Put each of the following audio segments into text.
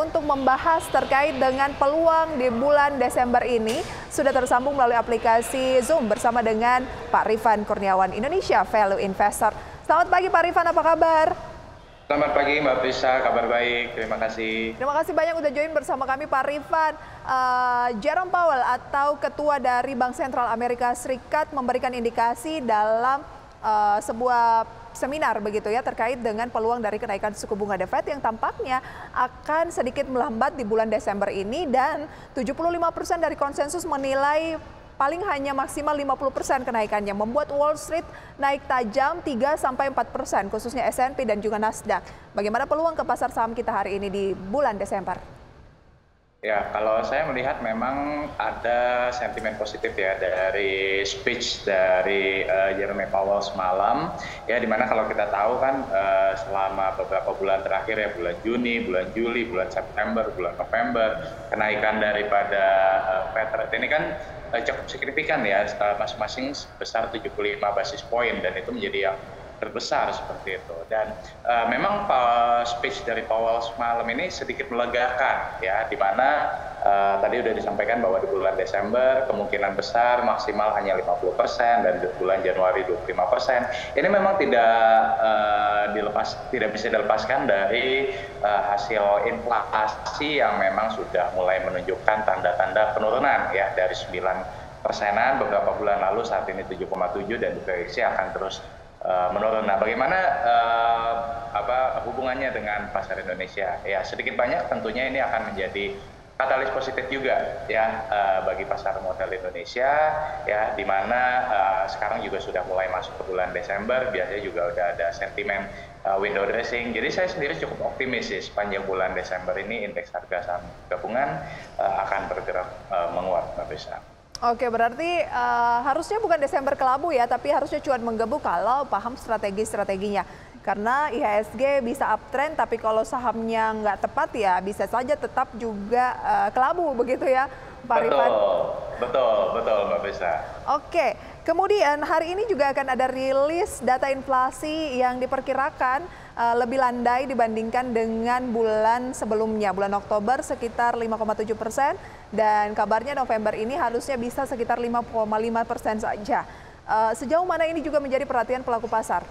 untuk membahas terkait dengan peluang di bulan Desember ini, sudah tersambung melalui aplikasi Zoom bersama dengan Pak Rifan Kurniawan, Indonesia Value Investor. Selamat pagi Pak Rifan, apa kabar? Selamat pagi Mbak Prisa, kabar baik, terima kasih. Terima kasih banyak udah join bersama kami Pak Rifan. Jerome Powell atau Ketua dari Bank Sentral Amerika Serikat memberikan indikasi dalam sebuah seminar begitu ya terkait dengan peluang dari kenaikan suku bunga The Fed yang tampaknya akan sedikit melambat di bulan Desember ini, dan 75% dari konsensus menilai paling hanya maksimal 50% kenaikannya, membuat Wall Street naik tajam 3-4%, khususnya S&P dan juga Nasdaq. Bagaimana peluang ke pasar saham kita hari ini di bulan Desember? Ya, kalau saya melihat memang ada sentimen positif ya dari speech dari Jerome Powell semalam, ya dimana kalau kita tahu kan selama beberapa bulan terakhir ya, bulan Juni, bulan Juli, bulan September, bulan November, kenaikan daripada Fed rate ini kan cukup signifikan ya, masing-masing sebesar 75 basis point, dan itu menjadi yang terbesar seperti itu. Dan memang speech dari Powell semalam ini sedikit melegakan ya, di mana tadi sudah disampaikan bahwa di bulan Desember kemungkinan besar maksimal hanya 50% dan di bulan Januari 25%. Ini memang tidak bisa dilepaskan dari hasil inflasi yang memang sudah mulai menunjukkan tanda-tanda penurunan ya, dari 9%-an beberapa bulan lalu, saat ini 7,7 dan diprediksi akan terus menurun. Nah, bagaimana hubungannya dengan pasar Indonesia? Ya, sedikit banyak tentunya ini akan menjadi katalis positif juga ya bagi pasar modal Indonesia ya, di mana sekarang juga sudah mulai masuk ke bulan Desember, biasanya juga udah ada sentimen window dressing. Jadi saya sendiri cukup optimis sih, sepanjang bulan Desember ini indeks harga saham gabungan akan bergerak menguat, Mbak Bisa. Oke, berarti harusnya bukan Desember kelabu ya, tapi harusnya cuan menggebu kalau paham strategi-strateginya. Karena IHSG bisa uptrend, tapi kalau sahamnya nggak tepat ya bisa saja tetap juga kelabu begitu ya, Pak Rifan? Betul Mbak Bisa. Oke, kemudian hari ini juga akan ada rilis data inflasi yang diperkirakan lebih landai dibandingkan dengan bulan sebelumnya. Bulan Oktober sekitar 5,7%, dan kabarnya November ini harusnya bisa sekitar 5,5% saja. Sejauh mana ini juga menjadi perhatian pelaku pasar?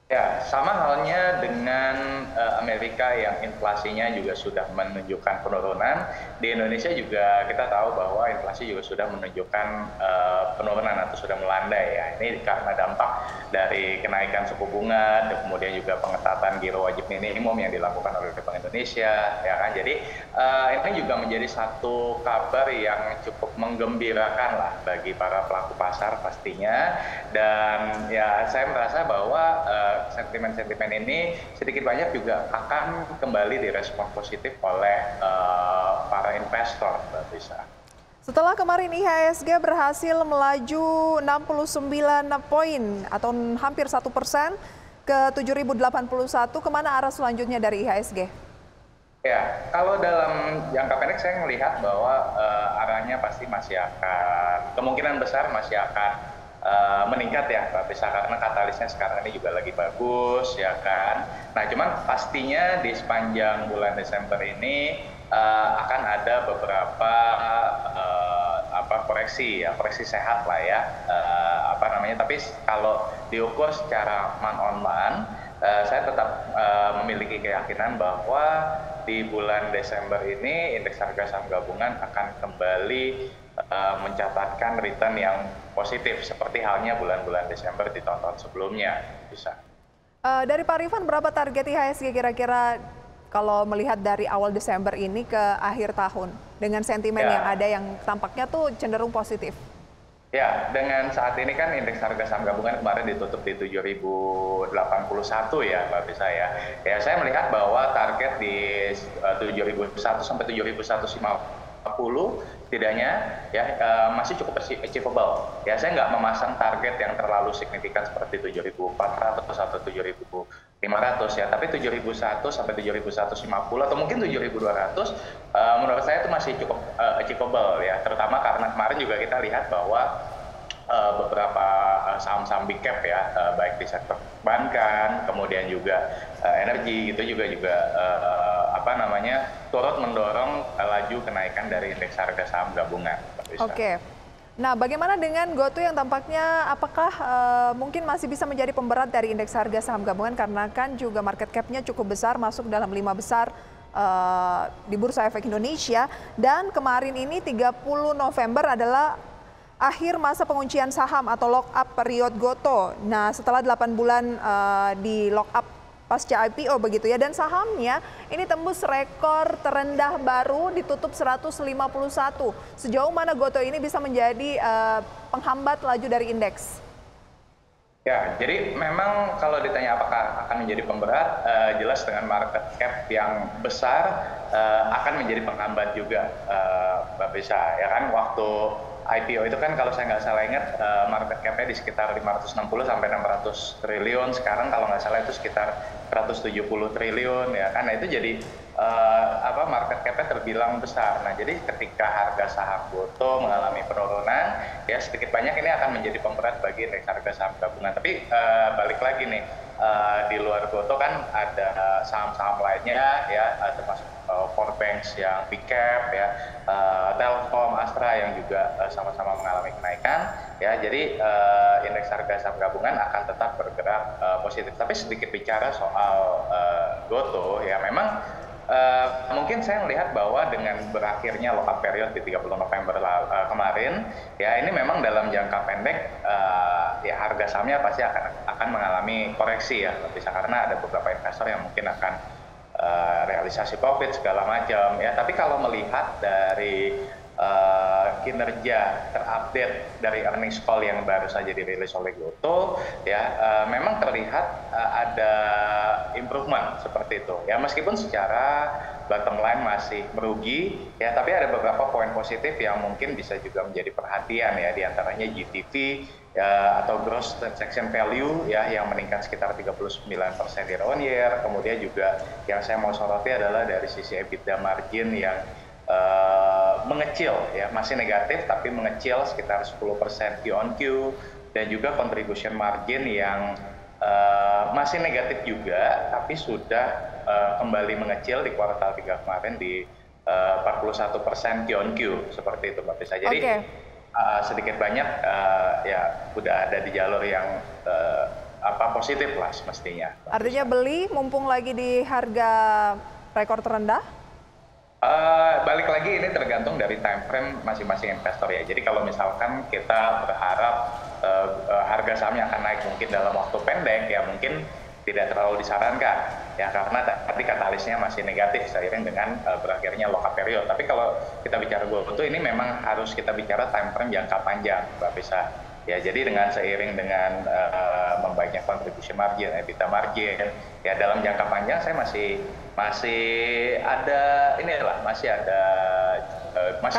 Ya, sama halnya dengan Amerika yang inflasinya juga sudah menunjukkan penurunan. Di Indonesia juga kita tahu bahwa inflasi juga sudah menunjukkan penurunan atau sudah melandai ya. Ini karena dampak dari kenaikan suku bunga, dan kemudian juga pengetatan giro wajib minimum yang dilakukan oleh Bank Indonesia, ya kan. Jadi ini juga menjadi satu kabar yang cukup menggembirakan lah bagi para pelaku pasar pastinya. Dan ya saya merasa bahwa sentimen-sentimen ini sedikit banyak juga akan kembali direspon positif oleh para investor, Mbak Bisa. Setelah kemarin IHSG berhasil melaju 69 poin atau hampir 1% ke 7.081, kemana arah selanjutnya dari IHSG? Ya, kalau dalam jangka pendek saya melihat bahwa arahnya pasti masih akan, kemungkinan besar masih akan meningkat ya Mbak Bisa, karena katalisnya sekarang ini juga lagi bagus ya kan. Nah, cuman pastinya di sepanjang bulan Desember ini akan ada beberapa koreksi ya, koreksi sehat lah ya, tapi kalau diukur secara man on man, saya tetap memiliki keyakinan bahwa di bulan Desember ini indeks harga saham gabungan akan kembali mencatatkan return yang positif seperti halnya bulan-bulan Desember di tahun-tahun sebelumnya. Bisa. Dari Pak Rifan, berapa target IHSG kira-kira kalau melihat dari awal Desember ini ke akhir tahun dengan sentimen yang ada yang tampaknya tuh cenderung positif? Ya, dengan saat ini kan indeks harga saham gabungan kemarin ditutup di 7.081 ya Mbak Bisa ya. Ya, saya melihat bahwa target di 7.001 sampai 7.150 setidaknya ya masih cukup achievable. Ya, saya nggak memasang target yang terlalu signifikan seperti 7.400 atau 7.500 ya, tapi 7.001 sampai 7.150 atau mungkin 7.200 menurut saya itu masih cukup achievable ya, terutama karena kemarin juga kita lihat bahwa beberapa saham-saham big cap ya, baik di sektor perbankan, kemudian juga energi itu juga turut mendorong laju kenaikan dari indeks harga saham gabungan. Oke. Nah, bagaimana dengan GoTo yang tampaknya apakah mungkin masih bisa menjadi pemberat dari indeks harga saham gabungan karena kan juga market cap-nya cukup besar, masuk dalam 5 besar di Bursa Efek Indonesia, dan kemarin ini 30 November adalah akhir masa penguncian saham atau lock up period GoTo. Nah, setelah 8 bulan di lock up pasca IPO begitu ya, dan sahamnya ini tembus rekor terendah baru, ditutup 151. Sejauh mana GoTo ini bisa menjadi penghambat laju dari indeks? Ya, jadi memang kalau ditanya apakah akan menjadi pemberat, jelas dengan market cap yang besar akan menjadi penghambat juga, Mbak Bisa. Ya kan, waktu IPO itu kan kalau saya nggak salah ingat market cap-nya di sekitar 560 sampai 600 triliun. Sekarang kalau nggak salah itu sekitar 170 triliun ya kan. Nah, itu jadi market cap-nya terbilang besar. Nah, jadi ketika harga saham GoTo mengalami penurunan, ya sedikit banyak ini akan menjadi pemberat bagi indeks harga saham gabungan. Tapi balik lagi nih, di luar GoTo kan ada saham-saham lainnya ya, termasuk core banks yang big cap ya, Telkom, Astra yang juga sama-sama mengalami kenaikan ya. Jadi indeks harga saham gabungan akan tetap bergerak positif. Tapi sedikit bicara soal GoTo ya, memang mungkin saya melihat bahwa dengan berakhirnya lock-up period di 30 November kemarin, ya ini memang dalam jangka pendek ya harga sahamnya pasti akan mengalami koreksi ya, bisa karena ada beberapa investor yang mungkin akan realisasi profit segala macam ya. Tapi kalau melihat dari kinerja terupdate dari earnings call yang baru saja dirilis oleh GoTo ya, memang terlihat ada improvement seperti itu ya, meskipun secara bottom line masih merugi ya, tapi ada beberapa poin positif yang mungkin bisa juga menjadi perhatian ya, diantaranya GTV ya, atau gross transaction value ya, yang meningkat sekitar 39% year on year. Kemudian juga yang saya mau soroti adalah dari sisi EBITDA margin yang mengecil ya, masih negatif tapi mengecil sekitar 10% Q on Q, dan juga contribution margin yang masih negatif juga tapi sudah kembali mengecil di kuartal 3 kemarin di 41% Q on Q, seperti itu Mbak Bisa. Jadi sedikit banyak ya udah ada di jalur yang positif lah semestinya. Artinya beli mumpung lagi di harga rekor terendah? Balik lagi ini tergantung dari time frame masing-masing investor ya. Jadi kalau misalkan kita berharap harga sahamnya akan naik mungkin dalam waktu pendek ya, mungkin tidak terlalu disarankan ya, karena tadi katalisnya masih negatif seiring dengan berakhirnya lock-up period. Tapi kalau kita bicara GoTo ini memang harus kita bicara time frame jangka panjang, Mbak Bisa. Ya, jadi dengan seiring dengan membaiknya contribution margin, EBITDA margin, ya dalam jangka panjang saya masih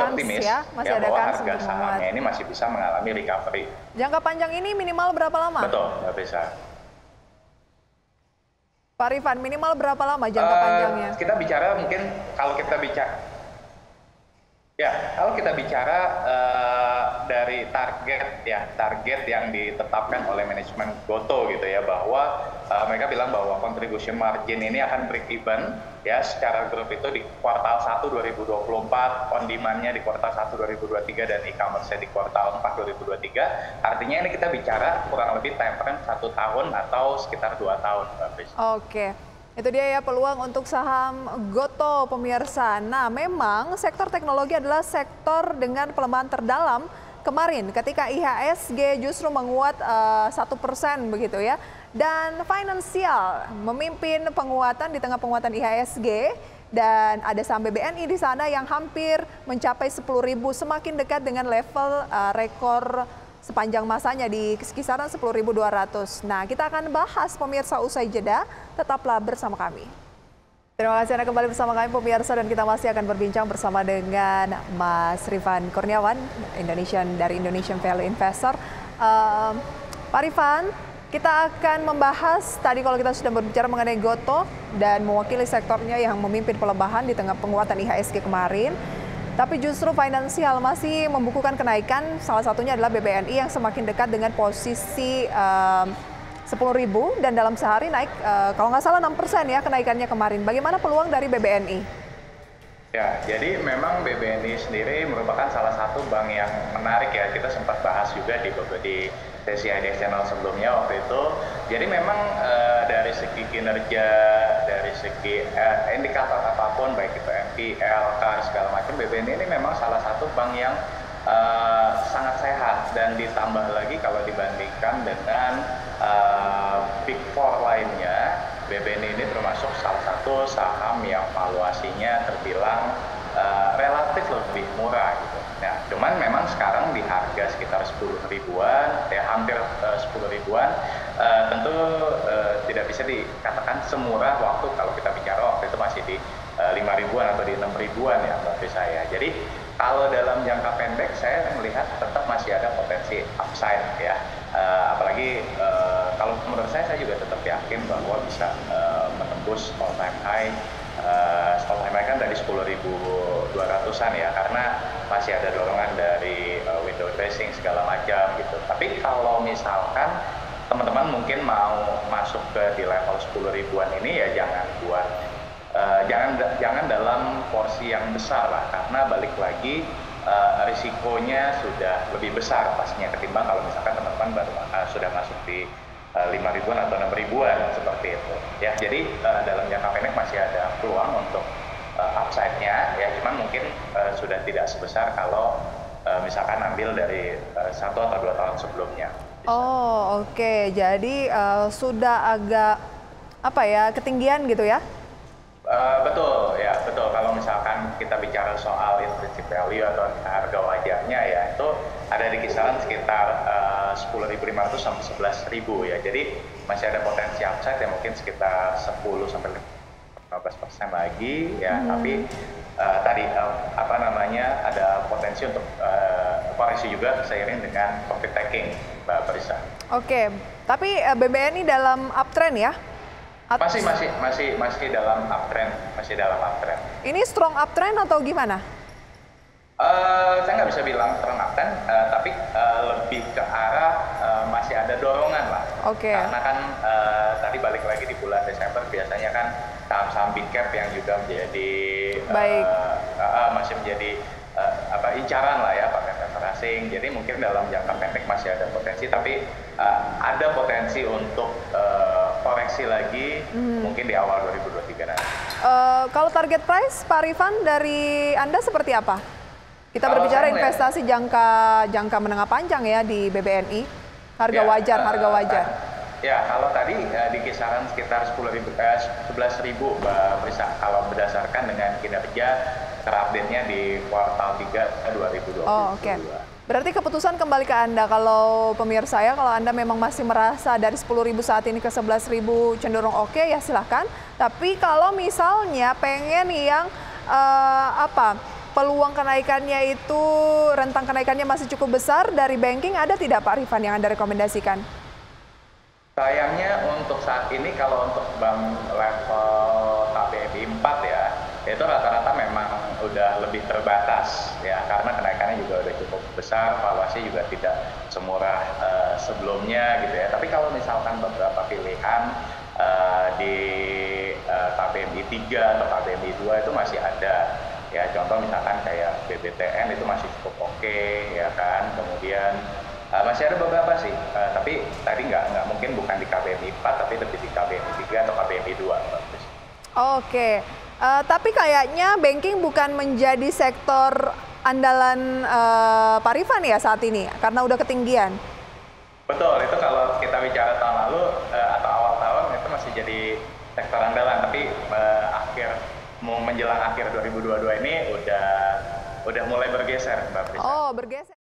optimis ya, masih ada bahwa harga sahamnya ini masih bisa mengalami recovery. Jangka panjang ini minimal berapa lama? Betul, Mbak Bisa. Pak Rifan, minimal berapa lama jangka panjangnya? Kita bicara mungkin kalau kita bicara dari target yang ditetapkan oleh manajemen GoTo gitu ya, bahwa mereka bilang bahwa contribution margin ini akan break even ya secara grup itu di kuartal 1 2024, on demand-nya di kuartal 1 2023, dan e-commerce-nya di kuartal 4 2023. Artinya ini kita bicara kurang lebih time frame 1 tahun atau sekitar 2 tahun. Oke. Itu dia ya peluang untuk saham GoTo, pemirsa. Nah, memang sektor teknologi adalah sektor dengan pelemahan terdalam kemarin ketika IHSG justru menguat 1% begitu ya. Dan finansial memimpin penguatan di tengah penguatan IHSG, dan ada saham BBNI di sana yang hampir mencapai 10.000, semakin dekat dengan level rekor sepanjang masanya di kisaran 10.200. Nah, kita akan bahas pemirsa usai jeda. Tetaplah bersama kami. Terima kasih Anda kembali bersama kami pemirsa, dan kita masih akan berbincang bersama dengan Mas Rifan Kurniawan, dari Indonesian Value Investor. Pak Rifan, kita akan membahas tadi kalau kita sudah berbicara mengenai GoTo dan mewakili sektornya yang memimpin pelemahan di tengah penguatan IHSG kemarin. Tapi justru finansial masih membukukan kenaikan, salah satunya adalah BBNI yang semakin dekat dengan posisi 10.000 dan dalam sehari naik kalau nggak salah 6% ya kenaikannya kemarin. Bagaimana peluang dari BBNI? Ya, jadi memang BBNI sendiri merupakan salah satu bank yang menarik ya. Kita sempat bahas juga di sesi IDX Channel sebelumnya waktu itu. Jadi memang dari segi kinerja, dari segi indikator apapun, baik itu NPL, KAR, segala macam, BBNI ini memang salah satu bank yang sangat sehat. Dan ditambah lagi kalau dibandingkan dengan Big Four lainnya, BBNI ini termasuk salah satu saham yang valuasinya terbilang relatif lebih murah gitu. Nah, cuman memang sekarang di harga sekitar 10 ribuan, ya hampir 10 ribuan, tentu tidak bisa dikatakan semurah waktu kalau kita bicara waktu itu masih di 5 ribuan atau di 6 ribuan ya menurut saya. Jadi kalau dalam jangka pendek saya melihat tetap masih ada potensi upside ya. Apalagi kalau menurut saya juga tetap yakin bahwa bisa menembus all time high. All time high kan dari 10.200-an ya, karena masih ada dorongan dari window dressing segala macam gitu. Tapi kalau misalkan teman-teman mungkin mau masuk ke di level 10 ribuan ini ya jangan buat jangan dalam porsi yang besar lah, karena balik lagi risikonya sudah lebih besar pastinya ketimbang kalau misalkan teman-teman baru sudah masuk di 5 ribuan atau 6 ribuan seperti itu ya. Jadi dalam jangka pendek masih ada peluang untuk upside-nya ya, cuman mungkin sudah tidak sebesar kalau misalkan ambil dari 1 atau 2 tahun sebelumnya. Oh, oke. Jadi sudah agak apa ya, ketinggian gitu ya? Betul ya, betul. Kalau misalkan kita bicara soal intrinsic value atau harga wajarnya ya, itu ada di kisaran sekitar 10.500 sampai 11.000 ya. Jadi masih ada potensi upside ya, mungkin sekitar 10 sampai 15% lagi ya. Tapi tadi ada potensi untuk koreksi juga seiring dengan profit taking, Mbak Prisa. Oke, tapi BBNI dalam uptrend ya? Masih dalam uptrend, Ini strong uptrend atau gimana? Saya nggak bisa bilang strong uptrend, tapi lebih ke arah masih ada dorongan lah. Oke. Karena kan tadi balik lagi di bulan Desember biasanya kan saham-saham big cap yang juga menjadi masih menjadi incaran lah ya pakai investor asing. Jadi mungkin dalam jangka pendek masih ada potensi, tapi ada potensi untuk koreksi lagi mungkin di awal 2023 nanti. Kalau target price Pak Rifan dari Anda seperti apa? Kita berbicara investasi jangka menengah panjang ya di BBNI. Harga wajar. Ya, kalau tadi di kisaran sekitar 11.000 Mbak Prisa, kalau berdasarkan dengan kinerja terupdate-nya di kuartal 3 2022. Oh, oke. Berarti keputusan kembali ke Anda. Kalau pemirsa ya, kalau Anda memang masih merasa dari 10.000 saat ini ke 11.000 cenderung oke, ya silahkan. Tapi kalau misalnya pengen yang peluang kenaikannya itu, rentang kenaikannya masih cukup besar dari banking, ada tidak Pak Rifan yang Anda rekomendasikan? Sayangnya untuk saat ini kalau untuk bank level KBBI 4 ya, itu rata-rata memang udah lebih terbatas ya, karena kenaikannya juga udah cukup besar, valuasi juga tidak semurah sebelumnya gitu ya. Tapi kalau misalkan beberapa pilihan di KBMI 3 atau KBMI 2 itu masih ada ya, contoh misalkan kayak BBTN itu masih cukup oke ya kan, kemudian masih ada beberapa sih, tapi tadi nggak mungkin bukan di KBMI 4 tapi lebih di KBMI 3 atau KBMI 2. Oke. Tapi kayaknya banking bukan menjadi sektor andalan Pak Rifan ya saat ini, karena udah ketinggian. Betul, itu kalau kita bicara tahun lalu atau awal tahun itu masih jadi sektor andalan, tapi menjelang akhir 2022 ini udah mulai bergeser, Mbak Prisa. Oh, bergeser.